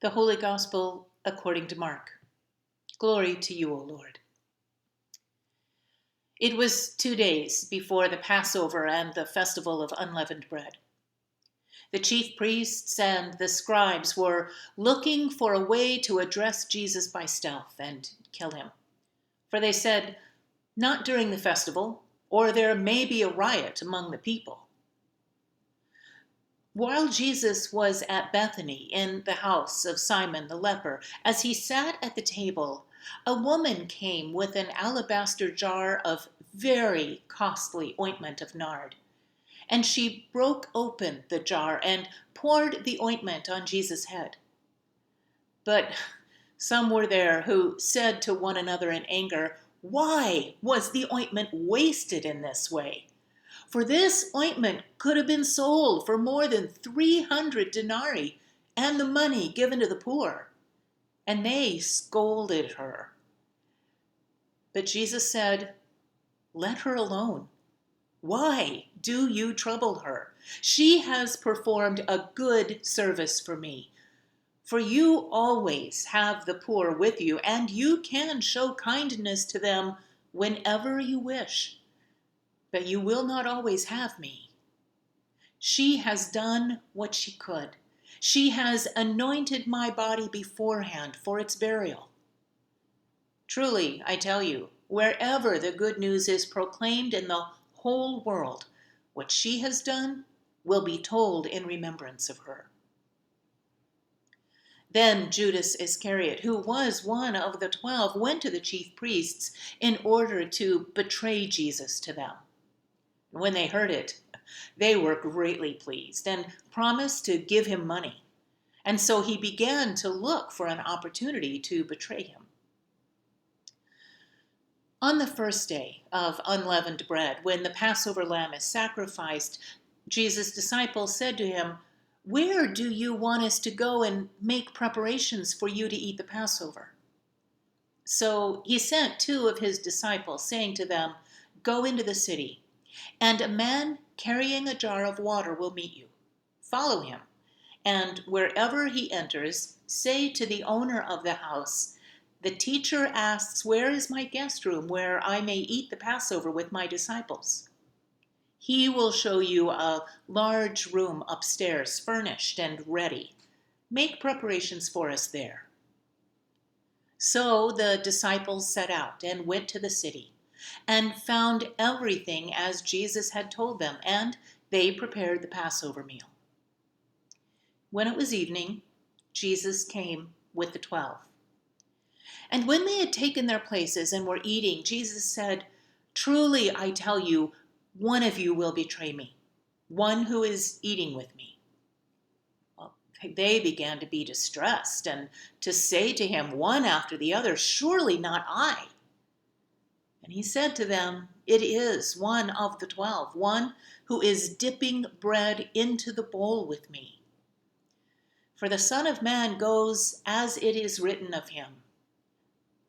The Holy Gospel according to Mark. Glory to you, O Lord. It was 2 days before the Passover and the festival of unleavened bread. The chief priests and the scribes were looking for a way to address Jesus by stealth and kill him. For they said, "Not during the festival, or there may be a riot among the people." While Jesus was at Bethany in the house of Simon the leper, as he sat at the table, a woman came with an alabaster jar of very costly ointment of nard. And she broke open the jar and poured the ointment on Jesus' head. But some were there who said to one another in anger, "Why was the ointment wasted in this way? For this ointment could have been sold for more than 300 denarii and the money given to the poor." And they scolded her. But Jesus said, "Let her alone. Why do you trouble her? She has performed a good service for me. For you always have the poor with you, and you can show kindness to them whenever you wish. But you will not always have me. She has done what she could. She has anointed my body beforehand for its burial. Truly, I tell you, wherever the good news is proclaimed in the whole world, what she has done will be told in remembrance of her." Then Judas Iscariot, who was one of the 12, went to the chief priests in order to betray Jesus to them. When they heard it, they were greatly pleased and promised to give him money. And so he began to look for an opportunity to betray him. On the first day of unleavened bread, when the Passover lamb is sacrificed, Jesus' disciples said to him, "Where do you want us to go and make preparations for you to eat the Passover?" So he sent 2 of his disciples, saying to them, "Go into the city, and a man carrying a jar of water will meet you. Follow him, and wherever he enters, say to the owner of the house, 'The teacher asks, where is my guest room where I may eat the Passover with my disciples?' He will show you a large room upstairs, furnished and ready. Make preparations for us there." So the disciples set out and went to the city, and found everything as Jesus had told them, and they prepared the Passover meal. When it was evening, Jesus came with the 12. And when they had taken their places and were eating, Jesus said, "Truly, I tell you, one of you will betray me, one who is eating with me." Well, they began to be distressed and to say to him one after the other, "Surely not I." And he said to them, "It is one of the 12, one who is dipping bread into the bowl with me. For the Son of Man goes as it is written of him.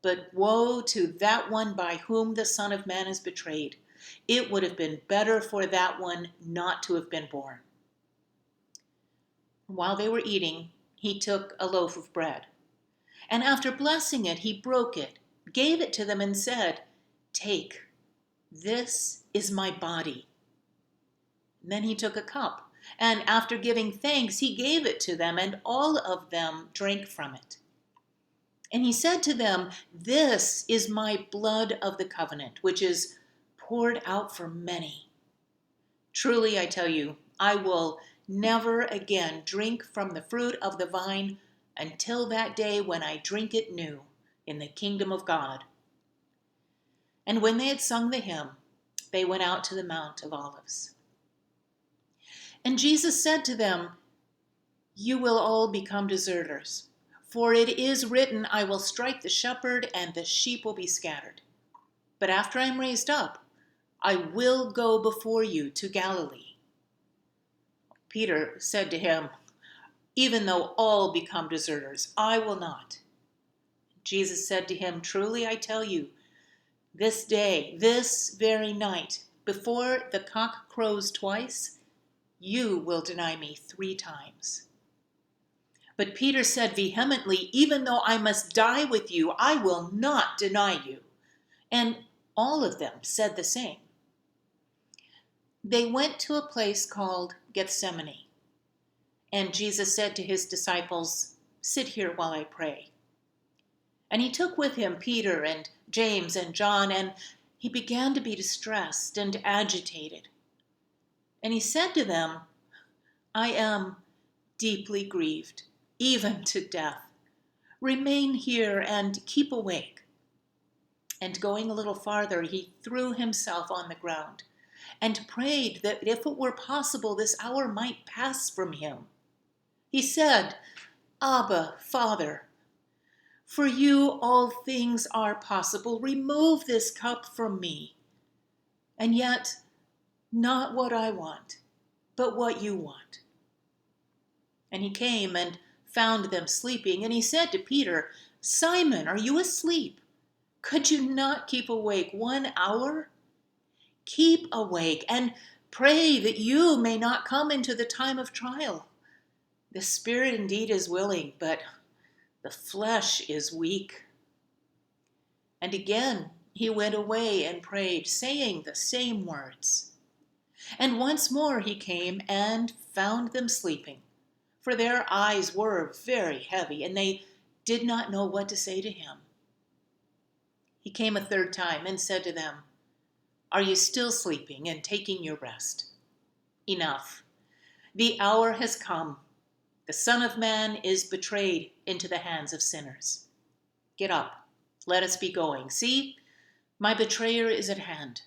But woe to that one by whom the Son of Man is betrayed. It would have been better for that one not to have been born." While they were eating, he took a loaf of bread, and after blessing it, he broke it, gave it to them, and said, "Take, this is my body." And then he took a cup, and after giving thanks, he gave it to them, and all of them drank from it. And he said to them, "This is my blood of the covenant, which is poured out for many. Truly, I tell you, I will never again drink from the fruit of the vine until that day when I drink it new in the kingdom of God." And when they had sung the hymn, they went out to the Mount of Olives. And Jesus said to them, "You will all become deserters. For it is written, I will strike the shepherd, and the sheep will be scattered. But after I am raised up, I will go before you to Galilee." Peter said to him, "Even though all become deserters, I will not." Jesus said to him, "Truly I tell you, this day, this very night, before the cock crows twice, you will deny me 3 times. But Peter said vehemently, "Even though I must die with you, I will not deny you." And all of them said the same. They went to a place called Gethsemane, and Jesus said to his disciples, "Sit here while I pray." And he took with him Peter and James and John, and he began to be distressed and agitated. And he said to them, "I am deeply grieved, even to death. Remain here and keep awake." And going a little farther, he threw himself on the ground and prayed that if it were possible, this hour might pass from him. He said, "Abba, Father, for you all things are possible. Remove this cup from me. And yet, not what I want, but what you want." And he came and found them sleeping, and he said to Peter, "Simon, are you asleep? Could you not keep awake 1 hour? Keep awake and pray that you may not come into the time of trial. The spirit indeed is willing, but the flesh is weak." And again he went away and prayed, saying the same words. And once more he came and found them sleeping, for their eyes were very heavy, and they did not know what to say to him. He came a third time and said to them, "Are you still sleeping and taking your rest? Enough. The hour has come. The Son of Man is betrayed into the hands of sinners. Get up. Let us be going. See, my betrayer is at hand."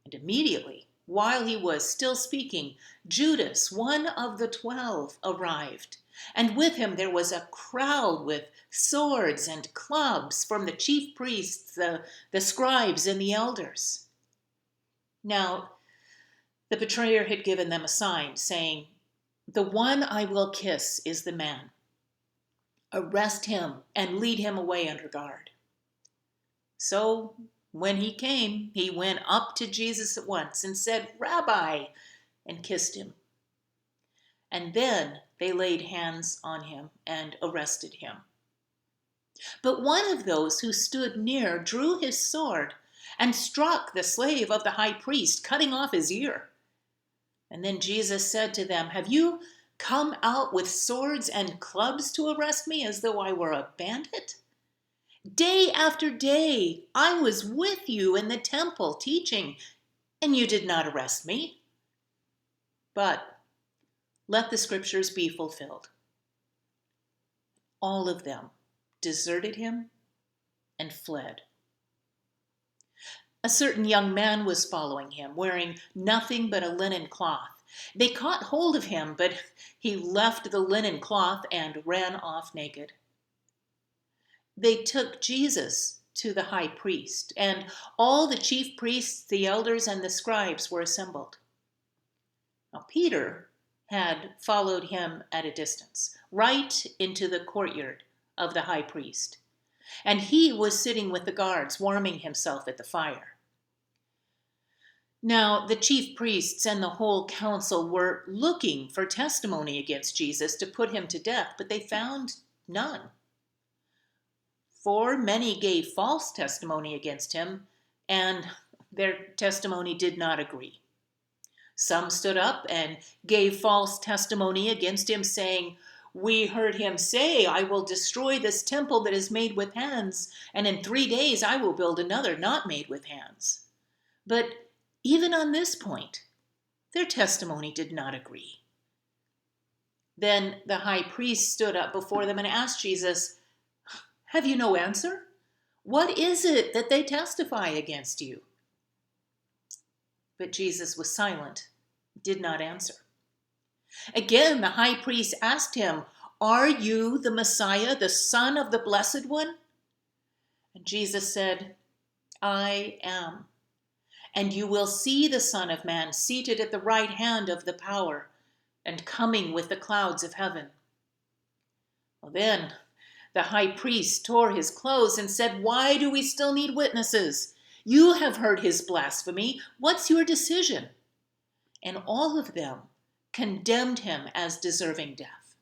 And immediately, while he was still speaking, Judas, one of the 12, arrived. And with him there was a crowd with swords and clubs from the chief priests, the scribes, and the elders. Now, the betrayer had given them a sign, saying, "The one I will kiss is the man. Arrest him and lead him away under guard." So when he came, he went up to Jesus at once and said, "Rabbi," and kissed him. And then they laid hands on him and arrested him. But one of those who stood near drew his sword and struck the slave of the high priest, cutting off his ear. And then Jesus said to them, "Have you come out with swords and clubs to arrest me as though I were a bandit? Day after day I was with you in the temple teaching, and you did not arrest me. But let the scriptures be fulfilled." All of them deserted him and fled. A certain young man was following him, wearing nothing but a linen cloth. They caught hold of him, but he left the linen cloth and ran off naked. They took Jesus to the high priest, and all the chief priests, the elders, and the scribes were assembled. Now Peter had followed him at a distance, right into the courtyard of the high priest, and he was sitting with the guards, warming himself at the fire. Now the chief priests and the whole council were looking for testimony against Jesus to put him to death, but they found none. For many gave false testimony against him, and their testimony did not agree. Some stood up and gave false testimony against him, saying, "We heard him say, 'I will destroy this temple that is made with hands, and in 3 days I will build another not made with hands.' But even on this point, their testimony did not agree." Then the high priest stood up before them and asked Jesus, "Have you no answer? What is it that they testify against you?" But Jesus was silent, did not answer. Again, the high priest asked him, "Are you the Messiah, the Son of the Blessed One?" And Jesus said, "I am. And you will see the Son of Man seated at the right hand of the power and coming with the clouds of heaven." Well, then the high priest tore his clothes and said, "Why do we still need witnesses? You have heard his blasphemy. What's your decision?" And all of them condemned him as deserving death.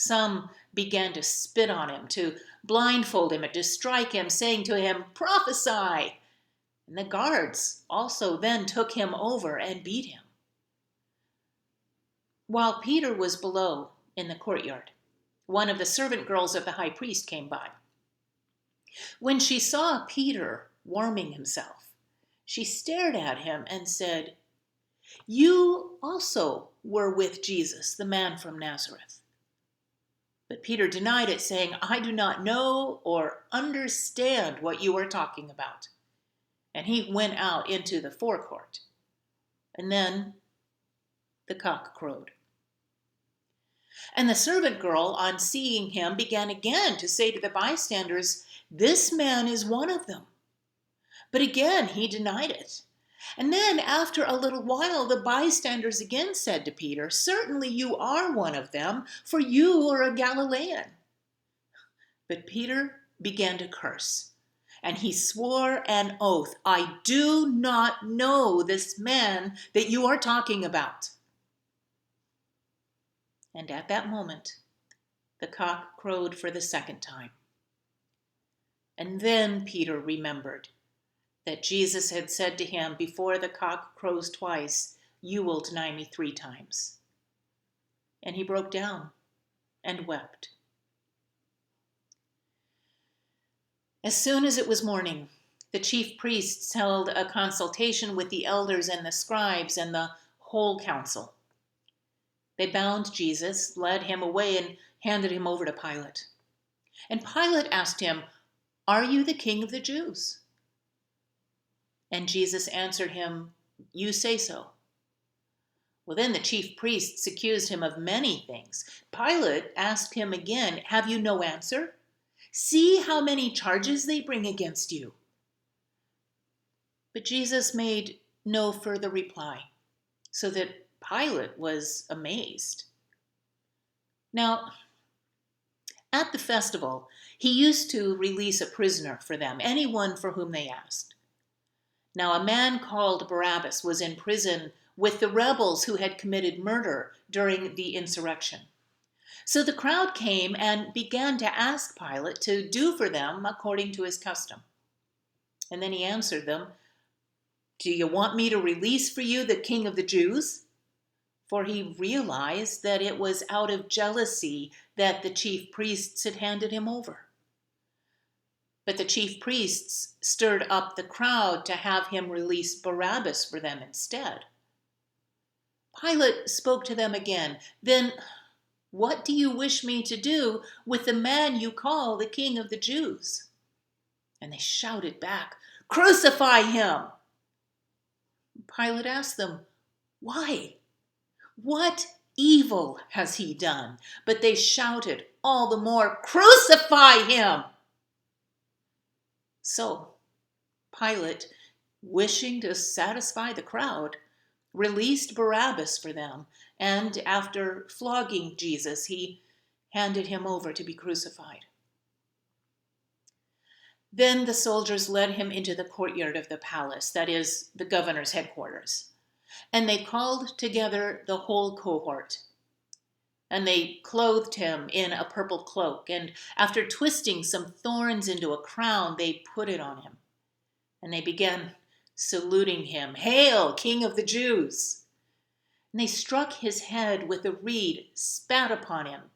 Some began to spit on him, to blindfold him, and to strike him, saying to him, "Prophesy!" And the guards also then took him over and beat him. While Peter was below in the courtyard, one of the servant girls of the high priest came by. When she saw Peter warming himself, she stared at him and said, "You also were with Jesus, the man from Nazareth." But Peter denied it, saying, "I do not know or understand what you are talking about." And he went out into the forecourt. And then the cock crowed. And the servant girl, on seeing him, began again to say to the bystanders, "This man is one of them." But again he denied it. And then after a little while, the bystanders again said to Peter, "Certainly you are one of them, for you are a Galilean." But Peter began to curse, and he swore an oath, "I do not know this man that you are talking about." And at that moment, the cock crowed for the second time. And then Peter remembered that Jesus had said to him, "Before the cock crows twice, you will deny me 3 times." And he broke down and wept. As soon as it was morning, the chief priests held a consultation with the elders and the scribes and the whole council. They bound Jesus, led him away, and handed him over to Pilate. And Pilate asked him, "Are you the king of the Jews?" And Jesus answered him, "You say so." Well, then the chief priests accused him of many things. Pilate asked him again, "Have you no answer? See how many charges they bring against you." But Jesus made no further reply, so that Pilate was amazed. Now, at the festival, he used to release a prisoner for them, anyone for whom they asked. Now, a man called Barabbas was in prison with the rebels who had committed murder during the insurrection. So the crowd came and began to ask Pilate to do for them according to his custom. And then he answered them, "Do you want me to release for you the king of the Jews?" For he realized that it was out of jealousy that the chief priests had handed him over. But the chief priests stirred up the crowd to have him release Barabbas for them instead. Pilate spoke to them again. "Then what do you wish me to do with the man you call the King of the Jews?" And they shouted back, "Crucify him!" Pilate asked them, "Why? What evil has he done?" But they shouted all the more, "Crucify him!" So Pilate, wishing to satisfy the crowd, released Barabbas for them, and after flogging Jesus, he handed him over to be crucified. Then the soldiers led him into the courtyard of the palace, that is, the governor's headquarters. And they called together the whole cohort. And they clothed him in a purple cloak, and after twisting some thorns into a crown, they put it on him. And they began saluting him, "Hail, King of the Jews!" And they struck his head with a reed, spat upon him,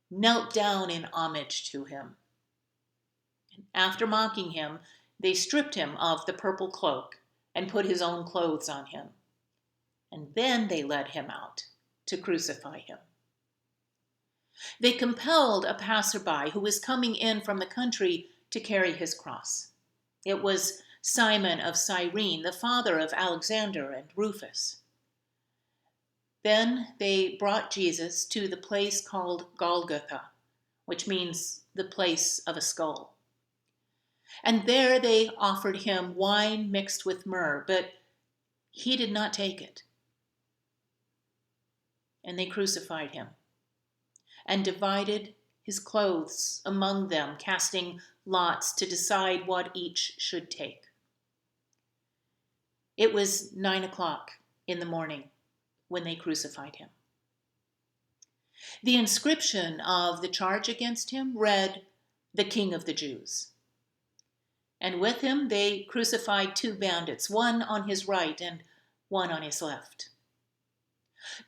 knelt down in homage to him. And after mocking him, they stripped him of the purple cloak and put his own clothes on him. And then they led him out to crucify him. They compelled a passerby who was coming in from the country to carry his cross. It was Simon of Cyrene, the father of Alexander and Rufus. Then they brought Jesus to the place called Golgotha, which means the place of a skull. And there they offered him wine mixed with myrrh, but he did not take it. And they crucified him and divided his clothes among them, casting lots to decide what each should take. It was 9 o'clock in the morning when they crucified him. The inscription of the charge against him read, "The King of the Jews." And with him they crucified two bandits, one on his right and one on his left.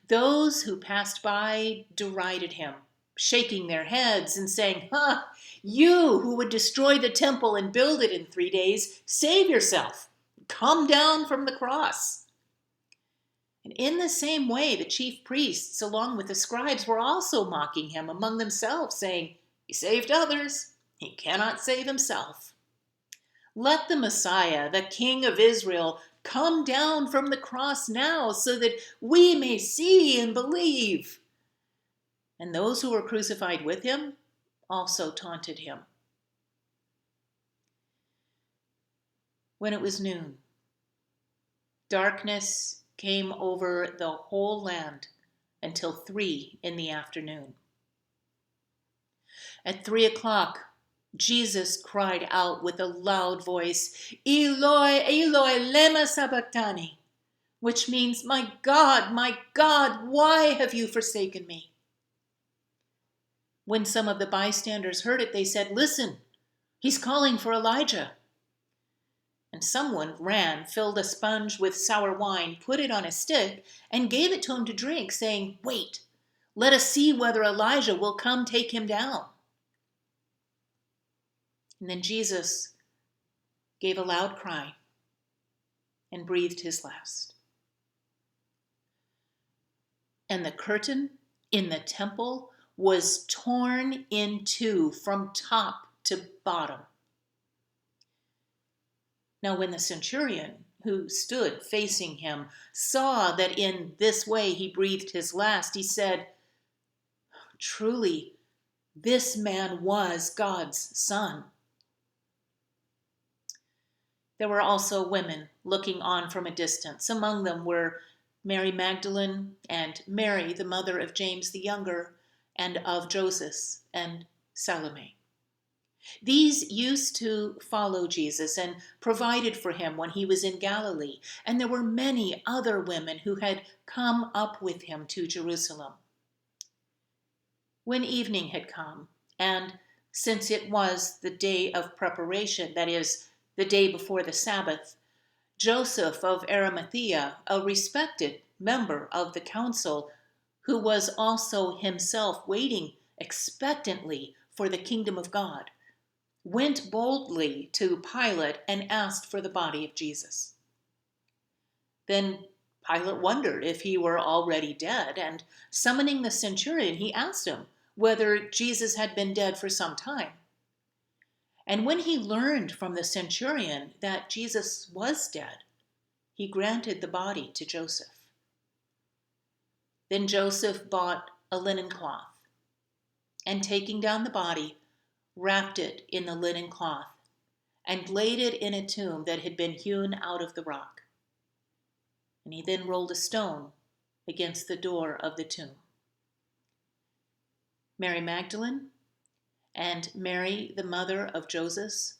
Those who passed by derided him, shaking their heads and saying, you who would destroy the temple and build it in 3 days, save yourself. Come down from the cross." And in the same way, the chief priests, along with the scribes, were also mocking him among themselves, saying, "He saved others. He cannot save himself. Let the Messiah, the King of Israel, come down from the cross now so that we may see and believe." And those who were crucified with him also taunted him. When it was noon, darkness came over the whole land until 3 in the afternoon. At 3 o'clock, Jesus cried out with a loud voice, "Eloi, Eloi, lema sabachthani," which means, my God, why have you forsaken me?" When some of the bystanders heard it, they said, "Listen, he's calling for Elijah." And someone ran, filled a sponge with sour wine, put it on a stick, and gave it to him to drink, saying, "Wait, let us see whether Elijah will come take him down." And then Jesus gave a loud cry and breathed his last. And the curtain in the temple was torn in two from top to bottom. Now when the centurion who stood facing him saw that in this way he breathed his last, he said, "Truly, this man was God's son." There were also women looking on from a distance. Among them were Mary Magdalene and Mary, the mother of James the Younger, and of Joseph and Salome. These used to follow Jesus and provided for him when he was in Galilee, and there were many other women who had come up with him to Jerusalem. When evening had come, and since it was the day of preparation, that is, the day before the Sabbath, Joseph of Arimathea, a respected member of the council, who was also himself waiting expectantly for the kingdom of God, went boldly to Pilate and asked for the body of Jesus. Then Pilate wondered if he were already dead, and summoning the centurion, he asked him whether Jesus had been dead for some time. And when he learned from the centurion that Jesus was dead, he granted the body to Joseph. Then Joseph bought a linen cloth, and taking down the body, wrapped it in the linen cloth, and laid it in a tomb that had been hewn out of the rock. And he then rolled a stone against the door of the tomb. Mary Magdalene and Mary, the mother of Joseph,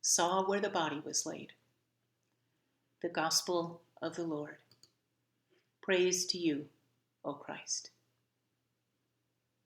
saw where the body was laid. The Gospel of the Lord. Praise to you, O Christ.